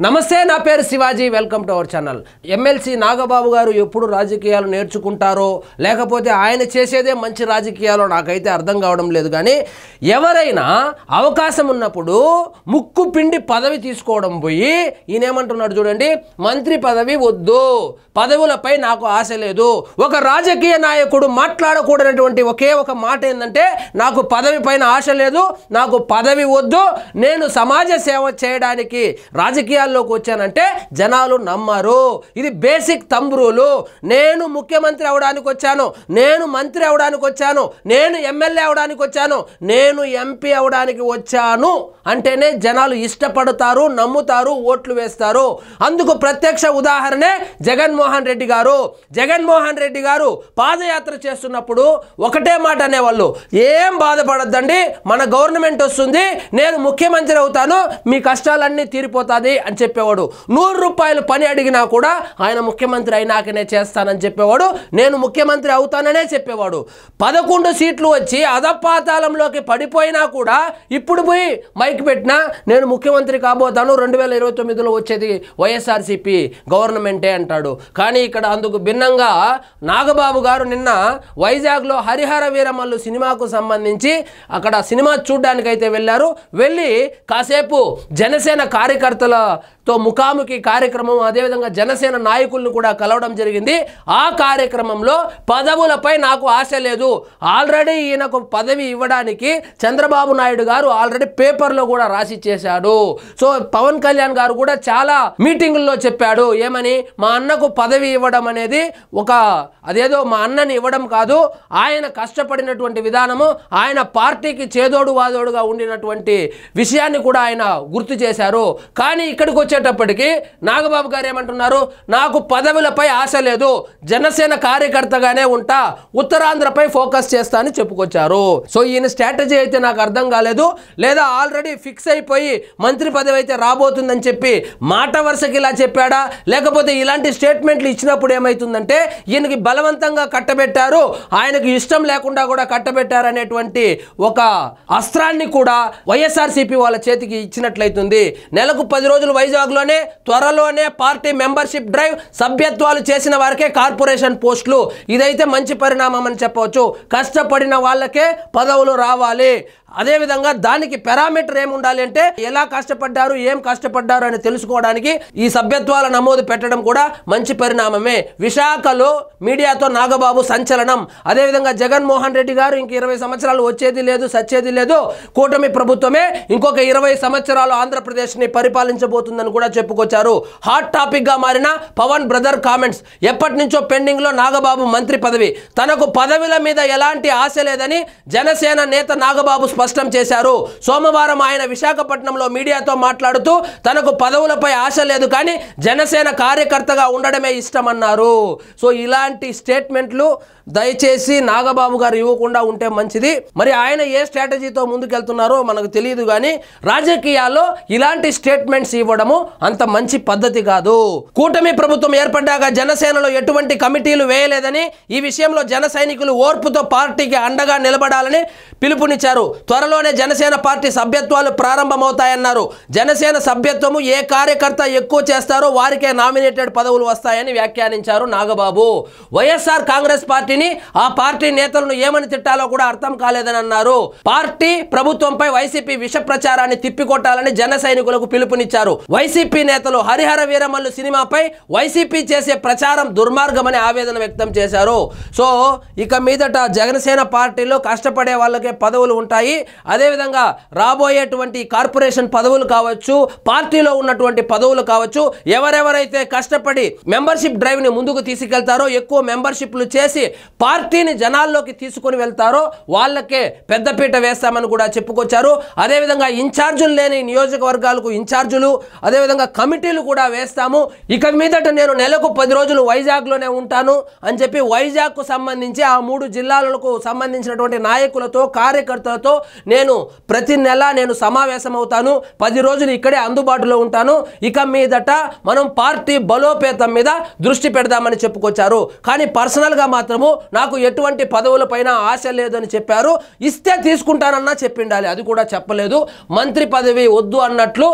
నమస్తే, నా పేరు Shivaji. Welcome to our channel. MLC Nagababu గారు ఎప్పుడు రాజకీయాలు నేర్చుకుంటారో లేకపోతే ఆయన చేసేదే మంచి రాజకీయాలో నాకైతే అర్థం కావడం లేదు. కానీ ఎవరైనా అవకాశం ఉన్నప్పుడు ముక్కు పిండి పదవి తీసుకోవడం పోయి ఈయన ఏమంటున్నాడు చూడండి, మంత్రి పదవి వద్దు, పదవులపై నాకు ఆశ లేదు. ఒక రాజకీయ నాయకుడు మాట్లాడకూడనటువంటి ఒకే ఒక మాట ఏంటంటే, నాకు పదవి పైన ఆశ లేదు, నాకు పదవి వద్దు, నేను సమాజ సేవ చేయడానికి రాజకీయాల్లోకి వచ్చానంటే జనాలు నమ్మరు. ఇది బేసిక్ తంబ్రూలు. నేను ముఖ్యమంత్రి అవడానికి వచ్చాను, నేను మంత్రి అవడానికి వచ్చాను, నేను ఎమ్మెల్యే అవడానికి వచ్చాను, నేను ఎంపీ అవడానికి వచ్చాను అంటేనే జనాలు ఇష్టపడతారు, నమ్ముతారు, ఓట్లు వేస్తారు. అందుకు ప్రత్యక్ష ఉదాహరణే జగన్మోహన్ రెడ్డి గారు. జగన్మోహన్ రెడ్డి గారు పాదయాత్ర చేస్తున్నప్పుడు ఒకటే మాట అనేవాళ్ళు, ఏం బాధపడద్దండి, మన గవర్నమెంట్ వస్తుంది, నేను ముఖ్యమంత్రి అవుతాను, మీ కష్టాలన్నీ తీరిపోతాది అని చెప్పేవాడు. 100 రూపాయలు పని అడిగినా కూడా ఆయన ముఖ్యమంత్రి అయినాకనే చేస్తానని చెప్పేవాడు, నేను ముఖ్యమంత్రి అవుతాననే చెప్పేవాడు. 11 సీట్లు వచ్చి అధపాతాళంలోకి పడిపోయినా కూడా ఇప్పుడు పోయి మైక్ పెట్టినా నేను ముఖ్యమంత్రి కాబోతాను, 2029లో వచ్చేది వైఎస్ఆర్సీపీ గవర్నమెంటే అంటాడు. కానీ ఇక్కడ అందుకు భిన్నంగా నాగబాబు గారు నిన్న వైజాగ్లో హరిహర వీరమల్లు సినిమాకు సంబంధించి అక్కడ సినిమా చూడ్డానికైతే వెళ్ళారు. వెళ్ళి కాసేపు జనసేన కార్యకర్తలతో ముఖాముఖి కార్యక్రమం, అదేవిధంగా జనసేన నాయకులను కూడా కలవడం జరిగింది. ఆ కార్యక్రమంలో పదవులపై నాకు ఆశ లేదు, ఆల్రెడీ ఈయనకు పదవి ఇవ్వడానికి చంద్రబాబు నాయుడు గారు ఆల్రెడీ పేపర్లో కూడా రాసి చేశాడు. సో పవన్ కళ్యాణ్ గారు కూడా చాలా మీటింగుల్లో చెప్పాడు, ఏమని, మా అన్నకు పదవి ఇవ్వడం అనేది అదేదో మా అన్నని ఇవ్వడం కాదు, ఆయన కష్టపడినటువంటి విధానము, ఆయన పార్టీకి చేదోడు వాదోడుగా ఉండినటువంటి విషయాన్ని కూడా ఆయన గుర్తు చేశారు. కానీ ఇక్కడికి వచ్చేటప్పటికి నాగబాబు గారు ఏమంటున్నారు, నాకు పదవులపై ఆశ లేదు, జనసేన కార్యకర్తగానే ఉంటా, ఉత్తరాంధ్రపై ఫోకస్ చేస్తా అని చెప్పుకొచ్చారు. సో ఈయన స్ట్రాటజీ అయితే నాకు అర్థం కాలేదు. లేదా ఆల్రెడీ ఫిక్స్ అయిపోయి మంత్రి పదవి అయితే రాబోతుందని చెప్పి మాట వరుసకి ఇలా చెప్పాడా, లేకపోతే ఇలాంటి స్టేట్మెంట్లు ఇచ్చినప్పుడు ఏమవుతుందంటే ఈయనకి బలవంతంగా కట్టబెట్టారు, ఆయనకు ఇష్టం లేకుండా కూడా కట్టబెట్టారు అనేటువంటి ఒక అస్త్రాన్ని కూడా వైఎస్ఆర్సీపీ వాళ్ళ చేతికి ఇచ్చినట్లయితుంది. నెలకు 10 రోజులు వైజాగ్లోనే త్వరలోనే పార్టీ మెంబర్షిప్ డ్రైవ్, సభ్యత్వాలు చేసిన వారికే కార్పొరేషన్ పోస్టులు. ఇదైతే మంచి పరిణామం అని చెప్పవచ్చు. కష్టపడిన వాళ్ళకే పదవులు రావాలి. అదేవిధంగా దానికి పారామీటర్ ఏముండాలి అంటే, ఎలా కష్టపడ్డారు, ఏం కష్టపడ్డారు అని తెలుసుకోవడానికి ఈ సభ్యత్వాల నమోదు పెట్టడం కూడా మంచి పరిణామమే. విశాఖలో మీడియాతో నాగబాబు సంచలనం. అదేవిధంగా జగన్మోహన్ రెడ్డి గారు ఇంక 20 సంవత్సరాలు వచ్చేది లేదు, సచ్చేది లేదు, కూటమి ప్రభుత్వమే ఇంకొక 20 సంవత్సరాలు ఆంధ్రప్రదేశ్ని పరిపాలించబోతుందని కూడా చెప్పుకొచ్చారు. హాట్ టాపిక్ గా మారిన పవన్ బ్రదర్ కామెంట్స్. ఎప్పటి నుంచో పెండింగ్ లో నాగబాబు మంత్రి పదవి, తనకు పదవుల మీద ఎలాంటి ఆశ లేదని జనసేన నేత నాగబాబు స్పష్టం చేశారు. సోమవారం ఆయన విశాఖపట్నంలో మీడియాతో మాట్లాడుతూ తనకు పదవులపై ఆశ లేదు కానీ జనసేన కార్యకర్తగా ఉండడమే ఇష్టమన్నారు. సో ఇలాంటి స్టేట్మెంట్లు దయచేసి నాగబాబు గారు ఇవ్వకుండా ఉంటే మంచిది. మరి ఆయన ఏ స్ట్రాటజీతో ముందుకెళ్తున్నారో మనకు తెలియదు, కానీ రాజకీయాల్లో ఇలాంటి స్టేట్మెంట్స్ ఇవ్వడము అంత మంచి పద్ధతి కాదు. కూటమి ప్రభుత్వం ఏర్పడ్డాక జనసేనలో ఎటువంటి కమిటీలు వేయలేదని, ఈ విషయంలో జన సైనికులు ఓర్పుతో పార్టీకి అండగా నిలబడాలని పిలుపునిచ్చారు. త్వరలోనే జనసేన పార్టీ సభ్యత్వాలు ప్రారంభమవుతాయన్నారు. జనసేన సభ్యత్వము ఏ కార్యకర్త ఎక్కువ చేస్తారో వారికే నామినేటెడ్ పదవులు వస్తాయని వ్యాఖ్యానించారు నాగబాబు. వైఎస్ఆర్ కాంగ్రెస్ పార్టీని, ఆ పార్టీ నేతలను ఏమని తిట్టాలో కూడా అర్థం కాలేదని అన్నారు. పార్టీ ప్రభుత్వంపై వైసీపీ విష ప్రచారాన్ని తిప్పికొట్టాలని జన సైనికులకు పిలుపునిచ్చారు. వైసీపీ నేతలు హరిహర వీరమల్లు సినిమాపై వైసీపీ చేసే ప్రచారం దుర్మార్గమని ఆవేదన వ్యక్తం చేశారు. సో ఇక మీదట జనసేన పార్టీలో కష్టపడే వాళ్ళకే పదవులు ఉంటాయి. అదేవిధంగా రాబోయేటువంటి కార్పొరేషన్ పదవులు కావచ్చు, పార్టీలో ఉన్నటువంటి పదవులు కావచ్చు, ఎవరెవరైతే కష్టపడి మెంబర్షిప్ డ్రైవ్ ని ముందుకు తీసుకెళ్తారో, ఎక్కువ మెంబర్షిప్లు చేసి పార్టీని జనాల్లోకి తీసుకుని వెళ్తారో వాళ్ళకే పెద్దపీట వేస్తామని కూడా చెప్పుకొచ్చారు. అదేవిధంగా ఇన్ఛార్జులు లేని నియోజకవర్గాలకు ఇన్ఛార్జులు, అదేవిధంగా కమిటీలు కూడా వేస్తాము. ఇక మీదట నేను నెలకు 10 రోజులు వైజాగ్లోనే ఉంటాను అని చెప్పి వైజాగ్కు సంబంధించి ఆ 3 జిల్లాలకు సంబంధించినటువంటి నాయకులతో, కార్యకర్తలతో నేను ప్రతి నెల నేను సమావేశం అవుతాను, 10 రోజులు ఇక్కడే అందుబాటులో ఉంటాను, ఇక మీదట మనం పార్టీ బలోపేతం మీద దృష్టి పెడదామని చెప్పుకొచ్చారు. కానీ పర్సనల్గా మాత్రము నాకు ఎటువంటి పదవులపైన ఆశ లేదని చెప్పారు. ఇస్తే తీసుకుంటానన్నా చెప్పిండాలి, అది కూడా చెప్పలేదు. మంత్రి పదవి వద్దు అన్నట్లు,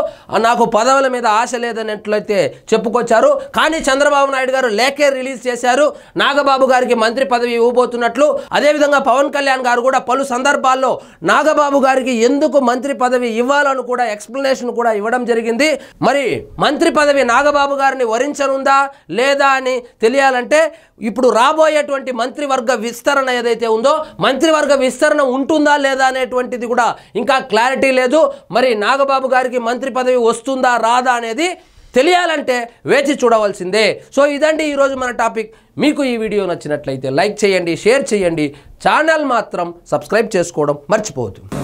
నాకు పదవుల మీద ఆశ లేదన్నట్లయితే చెప్పుకొచ్చారు. కానీ చంద్రబాబు నాయుడు గారు లేఖే రిలీజ్ చేశారు, నాగబాబు గారికి మంత్రి పదవి ఇవ్వబోతున్నట్లు. అదేవిధంగా పవన్ కళ్యాణ్ గారు కూడా పలు సందర్భాల్లో నాగబాబు గారికి ఎందుకు మంత్రి పదవి ఇవ్వాలని కూడా ఎక్స్ప్లెనేషన్ కూడా ఇవ్వడం జరిగింది. మరి మంత్రి పదవి నాగబాబు గారిని వరించనుందా లేదా అని తెలియాలంటే ఇప్పుడు రాబోయేటువంటి మంత్రివర్గ విస్తరణ ఏదైతే ఉందో, మంత్రివర్గ విస్తరణ ఉంటుందా లేదా అనేటువంటిది కూడా ఇంకా క్లారిటీ లేదు. మరి నాగబాబు గారికి మంత్రి పదవి వస్తుందా రాదా అనేది తెలియాలంటే వేచి చూడవలసిందే. సో ఇదండి ఈరోజు మన టాపిక్. మీకు ఈ వీడియో నచ్చినట్లయితే లైక్ చేయండి, షేర్ చేయండి, ఛానల్ మాత్రం సబ్స్క్రైబ్ చేసుకోవడం మర్చిపోవద్దు.